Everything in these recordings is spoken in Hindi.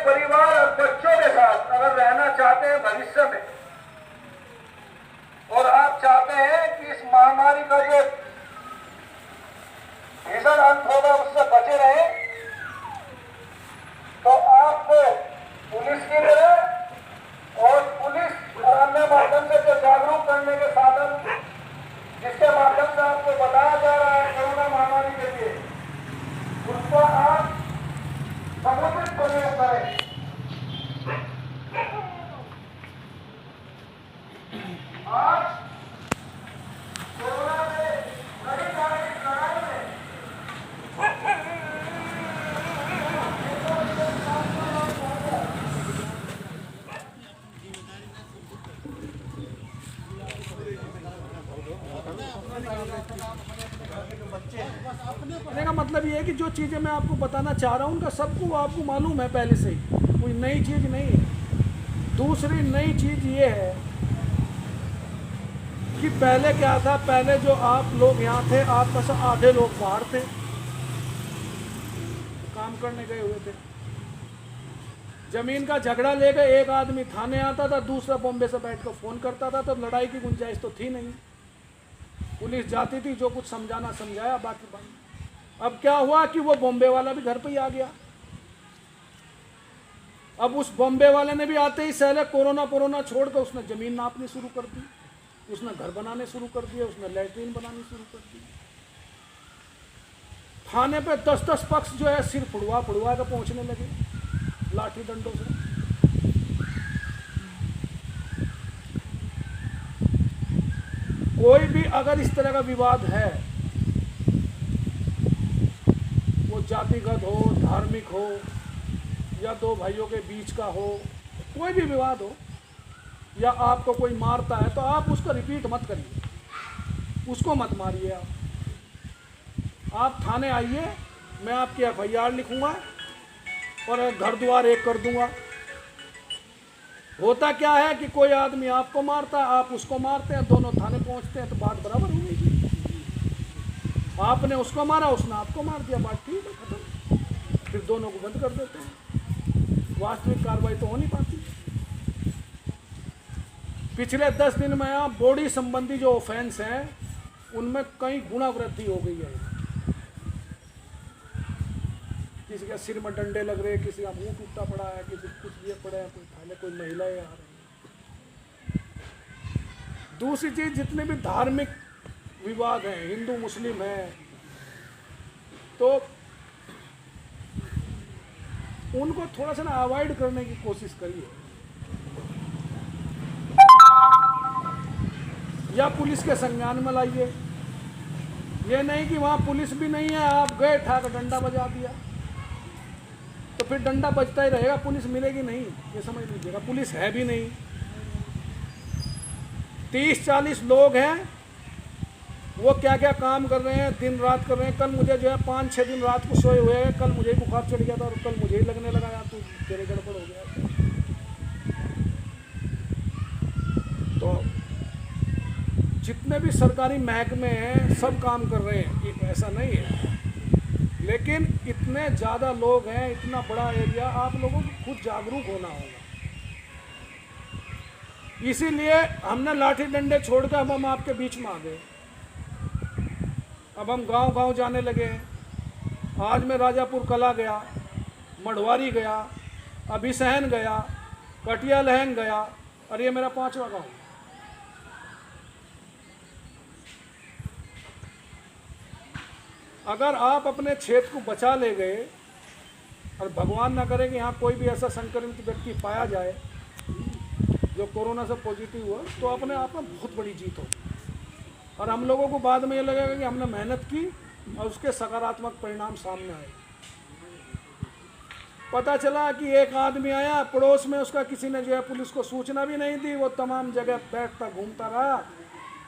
परिवार और बच्चों के साथ अगर रहना चाहते हैं भविष्य में, और आप चाहते हैं कि इस महामारी का जो भीषण अंत होगा उससे बचे रहे, तो आपको पुलिस की तरह और पुलिस और अन्य माध्यम से जो जागरूक करने के साधन जिसके माध्यम से आपको बताया जा रहा है कोरोना महामारी के लिए, उसका आप समुचित प्रयोग करें। आज कोरोना से लड़ी जा रही लड़ाई में कहने का मतलब ये है कि जो चीज़ें मैं आपको बताना चाह रहा हूँ उनका सबको आपको मालूम है पहले से ही, कोई नई चीज़ नहीं है। दूसरी नई चीज़ ये है कि पहले क्या था, पहले जो आप लोग यहाँ थे आप बस आधे लोग बाहर थे, काम करने गए हुए थे, जमीन का झगड़ा लेकर एक आदमी थाने आता था, दूसरा बॉम्बे से बैठ कर फ़ोन करता था, तो लड़ाई की गुंजाइश तो थी नहीं। पुलिस जाती थी, जो कुछ समझाना समझाया, बाकी बंद। अब क्या हुआ कि वो बॉम्बे वाला भी घर पे ही आ गया। अब उस बॉम्बे वाले ने भी आते ही पहले कोरोना छोड़कर उसने ज़मीन नापनी शुरू कर दी, उसने घर बनाने शुरू कर दिए, उसने लैट्रीन बनानी शुरू कर दी। थाने पे 10-10 पक्ष जो है सिर फुड़वा कर पहुंचने लगे लाठी डंडों से। कोई भी अगर इस तरह का विवाद है, वो जातिगत हो, धार्मिक हो, या दो भाइयों के बीच का हो, कोई भी विवाद हो, या आपको कोई मारता है, तो आप उसको रिपीट मत करिए, उसको मत मारिए। आप थाने आइए, मैं आपकी FIR लिखूंगा और घर द्वार एक कर दूंगा। होता क्या है कि कोई आदमी आपको मारता है, आप उसको मारते हैं, दोनों थाने पहुंचते हैं, तो बात बराबर हो गई। आपने उसको मारा, उसने आपको मार दिया, बात ठीक है, खत्म। फिर दोनों को बंद कर देते हैं, वास्तविक कार्रवाई तो हो नहीं पाती। पिछले 10 दिन में आप बॉडी संबंधी जो ऑफेंस हैं उनमें कई गुना वृद्धि हो गई है। किसी के सिर में डंडे लग रहे, किसी का मुंह टूटा पड़ा है, किसी कुछ ये पड़े हैं, कोई महिलाएं आ रही। दूसरी चीज, जितने भी धार्मिक विवाद हैं, हिंदू मुस्लिम हैं, तो उनको थोड़ा सा ना अवॉइड करने की कोशिश करिए, या पुलिस के संज्ञान में लाइए। ये नहीं कि वहाँ पुलिस भी नहीं है, आप गए ठाक डंडा बजा दिया, तो फिर डंडा बजता ही रहेगा, पुलिस मिलेगी नहीं, ये समझ लीजिएगा। पुलिस है भी नहीं, 30-40 लोग हैं, वो क्या क्या काम कर रहे हैं, दिन रात कर रहे हैं। कल मुझे जो है 5-6 दिन रात को सोए हुए हैं, कल मुझे ही बुखार चढ़ गया था, और कल मुझे ही लगने लगा यार तो तेरे गड़बड़ हो गया। तो जितने भी सरकारी महकमे हैं सब काम कर रहे हैं, ऐसा नहीं है, लेकिन इतने ज़्यादा लोग हैं, इतना बड़ा एरिया, आप लोगों को खुद जागरूक होना होगा। इसीलिए हमने लाठी डंडे छोड़कर अब हम आपके बीच में आ गए। अब हम गांव-गांव जाने लगे हैं। आज मैं राजापुर कला गया, मढ़वारी गया, अभिसहन गया, कटिया लहंग गया, और ये मेरा 5वां गाँव। अगर आप अपने क्षेत्र को बचा ले गए, और भगवान ना करे कि यहाँ कोई भी ऐसा संक्रमित व्यक्ति पाया जाए जो कोरोना से पॉजिटिव हुआ, तो अपने आप में बहुत बड़ी जीत हो। और हम लोगों को बाद में ये लगेगा कि हमने मेहनत की और उसके सकारात्मक परिणाम सामने आए। पता चला कि एक आदमी आया पड़ोस में, उसका किसी ने जो है पुलिस को सूचना भी नहीं दी, वो तमाम जगह बैठता घूमता रहा,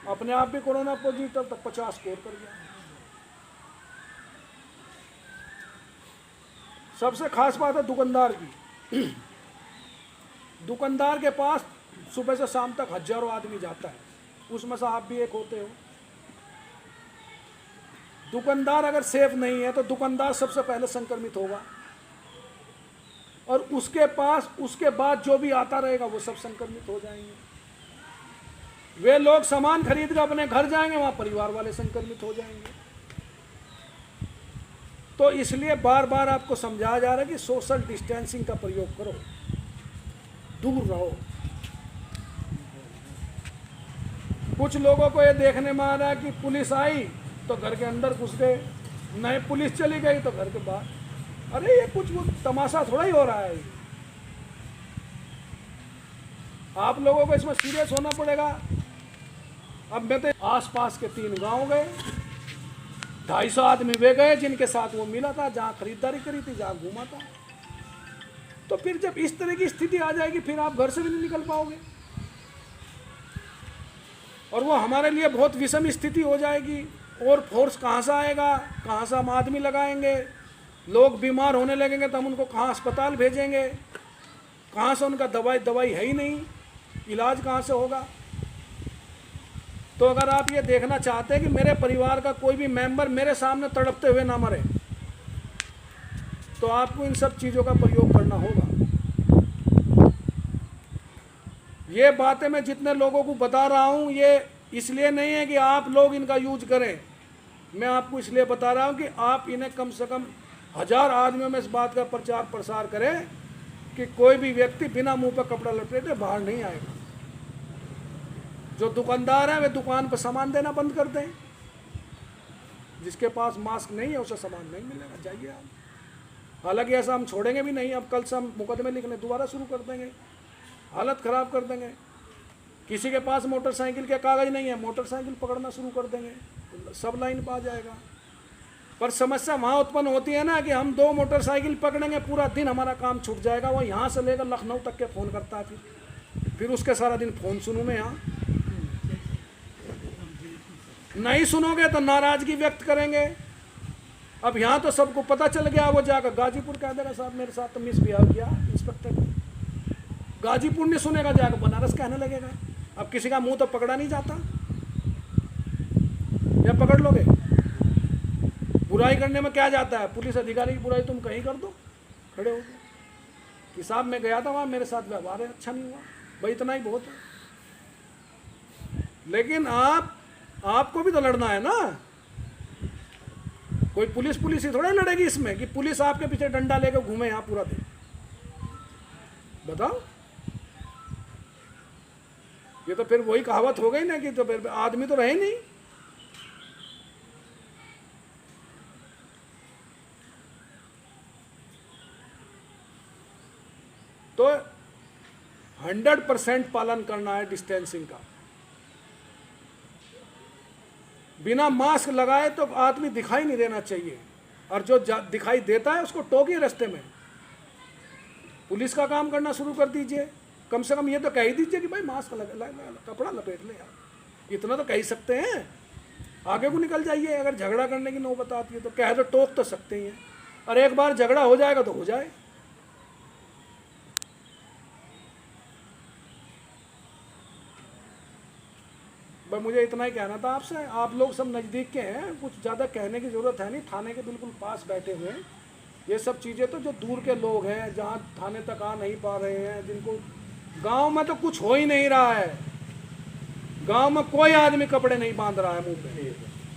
अपने आप भी कोरोना पॉजिटिव, तो 50 स्कोर कर गया। सबसे खास बात है दुकानदार की। दुकानदार के पास सुबह से शाम तक हजारों आदमी जाता है, उसमें से आप भी एक होते हो। दुकानदार अगर सेफ नहीं है तो दुकानदार सबसे पहले संक्रमित होगा, और उसके बाद जो भी आता रहेगा वो सब संक्रमित हो जाएंगे। वे लोग सामान खरीद कर अपने घर जाएंगे, वहाँ परिवार वाले संक्रमित हो जाएंगे। तो इसलिए बार बार आपको समझाया जा रहा है कि सोशल डिस्टेंसिंग का प्रयोग करो, दूर रहो। कुछ लोगों को ये देखने में आ रहा है कि पुलिस आई तो घर के अंदर घुस गए, नए पुलिस चली गई तो घर के बाहर। अरे ये कुछ वो तमाशा थोड़ा ही हो रहा है। आप लोगों को इसमें सीरियस होना पड़ेगा। अब मैं तो आसपास के 3 गांव गए, 250 आदमी वे गए जिनके साथ वो मिला था, जहाँ खरीदारी करी थी, जहाँ घूमा था। तो फिर जब इस तरह की स्थिति आ जाएगी फिर आप घर से भी नहीं निकल पाओगे, और वो हमारे लिए बहुत विषम स्थिति हो जाएगी। और फोर्स कहाँ से आएगा, कहाँ से हम आदमी लगाएंगे? लोग बीमार होने लगेंगे तो हम उनको कहाँ अस्पताल भेजेंगे? कहाँ से उनका दवाई है ही नहीं, इलाज कहाँ से होगा? तो अगर आप ये देखना चाहते हैं कि मेरे परिवार का कोई भी मेंबर मेरे सामने तड़पते हुए ना मरे, तो आपको इन सब चीज़ों का प्रयोग करना होगा। ये बातें मैं जितने लोगों को बता रहा हूँ ये इसलिए नहीं है कि आप लोग इनका यूज करें, मैं आपको इसलिए बता रहा हूँ कि आप इन्हें कम से कम 1000 आदमियों में इस बात का प्रचार प्रसार करें कि कोई भी व्यक्ति बिना मुंह पर कपड़ा लपेटे बाहर नहीं आएगा। जो दुकानदार हैं वे दुकान पर सामान देना बंद कर दें, जिसके पास मास्क नहीं है उसे सामान नहीं मिलेगा, जाइए आप। हालांकि ऐसा हम छोड़ेंगे भी नहीं, अब कल से हम मुकदमे लिखने दोबारा शुरू कर देंगे, हालत ख़राब कर देंगे। किसी के पास मोटरसाइकिल के कागज़ नहीं है, मोटरसाइकिल पकड़ना शुरू कर देंगे, तो सब लाइन पर आ जाएगा। पर समस्या वहाँ उत्पन्न होती है ना कि हम 2 मोटरसाइकिल पकड़ेंगे, पूरा दिन हमारा काम छूट जाएगा। वो यहाँ से लेकर लखनऊ तक के फ़ोन करता है, फिर उसके सारा दिन फ़ोन सुनूँ मैं। यहाँ नहीं सुनोगे तो नाराज़गी व्यक्त करेंगे। अब यहाँ तो सबको पता चल गया, वो जाकर गाजीपुर कह देगा साहब मेरे साथ तो मिसबिहेव किया इंस्पेक्टर ने। गाजीपुर नहीं सुनेगा, जाकर बनारस कहने लगेगा। अब किसी का मुंह तो पकड़ा नहीं जाता, या पकड़ लोगे? बुराई करने में क्या जाता है? पुलिस अधिकारी की बुराई तुम कहीं कर दो, खड़े हो कि साहब मैं गया था वहाँ, मेरे साथ व्यवहार अच्छा नहीं हुआ, भाई इतना ही बहुत है। लेकिन आपको भी तो लड़ना है ना। कोई पुलिस ही थोड़ा लड़ेगी इसमें कि पुलिस आपके पीछे डंडा लेकर घूमे यहाँ पूरा दिन। बताओ, ये तो फिर वही कहावत हो गई ना कि तो फिर आदमी तो रहे नहीं। तो 100% पालन करना है डिस्टेंसिंग का। बिना मास्क लगाए तो आदमी दिखाई नहीं देना चाहिए, और जो दिखाई देता है उसको टोकिए रास्ते में। पुलिस का काम करना शुरू कर दीजिए, कम से कम ये तो कह ही दीजिए कि भाई मास्क कपड़ा लपेट ले यार, इतना तो कह ही सकते हैं। आगे को निकल जाइए। अगर झगड़ा करने की नौबत आती है तो कह तो टोक तो सकते ही हैं, और एक बार झगड़ा हो जाएगा तो हो जाए। बस मुझे इतना ही कहना था आपसे। आप लोग सब नज़दीक के हैं, कुछ ज़्यादा कहने की ज़रूरत है नहीं, थाने के बिल्कुल पास बैठे हुए हैं। ये सब चीज़ें तो जो दूर के लोग हैं, जहाँ थाने तक आ नहीं पा रहे हैं, जिनको गांव में तो कुछ हो ही नहीं रहा है। गांव में कोई आदमी कपड़े नहीं बांध रहा है मुंह पे,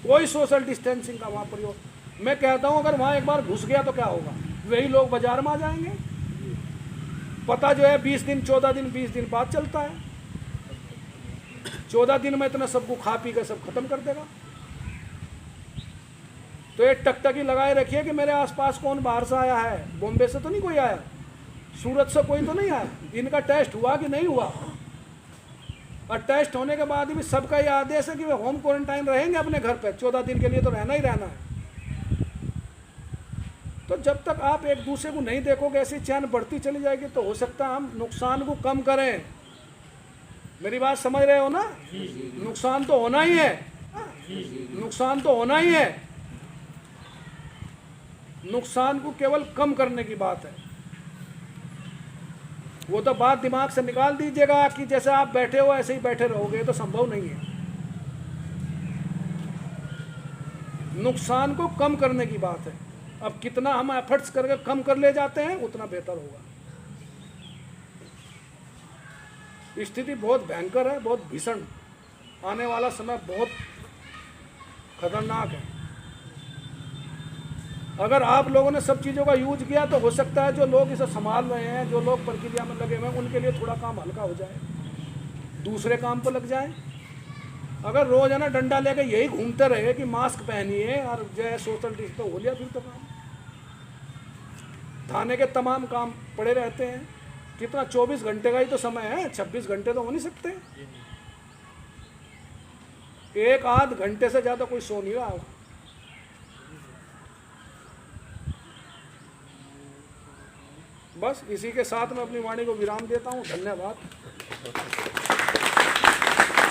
कोई सोशल डिस्टेंसिंग का वहाँ प्रयोग। मैं कहता हूँ अगर वहाँ एक बार घुस गया तो क्या होगा? वही लोग बाजार में आ जाएंगे। पता जो है 20 दिन 14 दिन 20 दिन बाद चलता है। 14 दिन में इतना सबको खा पी कर सब खत्म कर देगा। तो एक टकटकी लगाए रखिए कि मेरे आसपास कौन बाहर से आया है। बॉम्बे से तो नहीं कोई आया, सूरत से कोई तो नहीं आया। इनका टेस्ट हुआ कि नहीं हुआ? और टेस्ट होने के बाद भी सबका ये आदेश है कि वे होम क्वारंटाइन रहेंगे अपने घर पे 14 दिन के लिए, तो रहना ही रहना है। तो जब तक आप एक दूसरे को नहीं देखोगे, ऐसी चैन बढ़ती चली जाएगी, तो हो सकता है हम नुकसान को कम करें। मेरी बात समझ रहे हो ना? नुकसान तो होना ही है, नुकसान तो होना ही है। नुकसान को केवल कम करने की बात है। वो तो बात दिमाग से निकाल दीजिएगा कि जैसे आप बैठे हो ऐसे ही बैठे रहोगे, तो संभव नहीं है। नुकसान को कम करने की बात है। अब कितना हम एफर्ट्स करके कम कर ले जाते हैं उतना बेहतर होगा। स्थिति बहुत भयंकर है, बहुत भीषण। आने वाला समय बहुत खतरनाक है। अगर आप लोगों ने सब चीज़ों का यूज किया तो हो सकता है जो लोग इसे संभाल रहे हैं, जो लोग प्रक्रिया में लगे हुए हैं, उनके लिए थोड़ा काम हल्का हो जाए, दूसरे काम पर लग जाए। अगर रोज है ना डंडा लेके यही घूमते रहे कि मास्क पहनिए और जो है सोशल डिस्टेंस, तो हो लिया फिर तो काम। थाने के तमाम काम पड़े रहते हैं। कितना 24 घंटे का ही तो समय है, 26 घंटे तो हो नहीं सकते। एक आध घंटे से ज़्यादा कोई सो नहीं रहा होगा। बस इसी के साथ मैं अपनी वाणी को विराम देता हूँ। धन्यवाद।